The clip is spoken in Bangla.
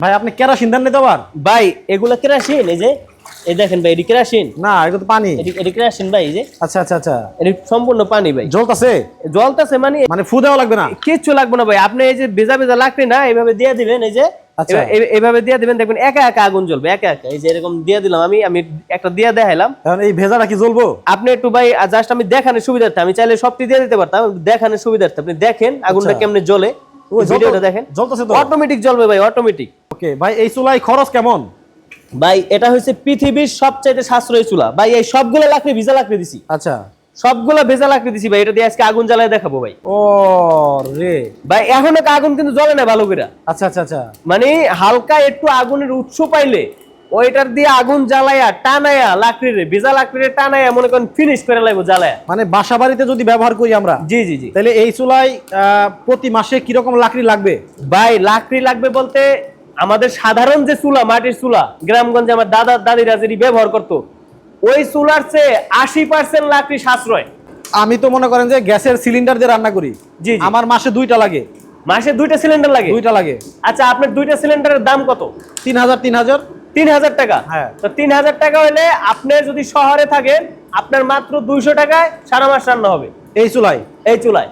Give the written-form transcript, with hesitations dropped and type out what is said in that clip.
ভাই আপনি কেরোসিন দেন না তো আবার? ভাই এগুলা কেরাসিন, এই যে এই দেখেন ভাই, এটি কেরাসিন না, এগুলো তো পানি। এটি কেরাসিন ভাই, এই যে আচ্ছা আচ্ছা আচ্ছা, এটি সম্পূর্ণ পানি ভাই। জ্বলতাছে? জলটাছে মানে মানে ফু দেওয়া লাগবে না? কিচ্ছু লাগবে না ভাই। আপনি এই যে ভেজা ভেজা লাকড়ি না, এইভাবে দিয়ে দিবেন, এই যে আচ্ছা। এইভাবে দিয়ে দিবেন, দেখবেন একা একা আগুন জ্বলবে, একা একা। এই যে এরকম দিয়ে দিলাম, আমি একটা দিয়ে দেখাইলাম। এখন এই ভেজাটা কি জ্বলবো? আপনি একটু ভাই জাস্ট আমি দেখানোর সুবিধার্থে, আমি চাইলে সবটি দিয়ে দিতে পারতাম, দেখানোর সুবিধার্থে আপনি দেখেন আগুনটা কেমনে জ্বলে। ওই ভিডিওটা দেখেন, জ্বলতেছে তো? অটোমেটিক জ্বলবে ভাই, অটোমেটিক। ওকে ভাই, এই চুলায় খরচ কেমন? ভাই এটা হচ্ছে পৃথিবীর সবচাইতে সাশ্রয়ী চুলা ভাই। এই সবগুলো লাকড়ি ভিজা লাকড়ি দিছি, আচ্ছা। সবগুলা ভেজা লাকড়ি দিছি ভাই। এটা দিয়ে আজকে আগুন জ্বালায় দেখাবো ভাই। ও রে ভাই এখন আগুন কিন্তু জ্বলে না ভালো করে, আচ্ছা আচ্ছা আচ্ছা। মানে হালকা একটু আগুনের উৎস পাইলে ওইটার দিয়ে আগুন জ্বালায়া টানায়া লাকড়িরে, ভেজা লাকড়িরে টানায়া মনে করেন ফিনিশ করে লাগবো জ্বালায়া। মানে বাসা বাড়িতে যদি ব্যবহার করি আমরা, জি জি জি। তাহলে এই চুলায় প্রতি মাসে কিরকম লাকড়ি লাগবে? ভাই লাকড়ি লাগবে বলতে, আমাদের সাধারণ যে চুলা, মাটির চুলা, গ্রামগঞ্জে আমার দাদা দাদিরা যেটি ব্যবহার করতো, ওই চুলার চেয়ে 80% লাকড়ি সাশ্রয়। আমি তো মনে করেন যে গ্যাসের সিলিন্ডার দিয়ে রান্না করি। জি জি। আমার মাসে 2টা লাগে। মাসে 2টা সিলিন্ডার লাগে? 2টা লাগে। আচ্ছা, আপনার 2টা সিলিন্ডারের দাম কত? 3000 3000। 3000 টাকা? হ্যাঁ। তো 3000 টাকা হলে আপনি যদি শহরে থাকেন, আপনার মাত্র 200 টাকায় সারা মাস রান্না হবে এই চুলায়? এই চুলায়।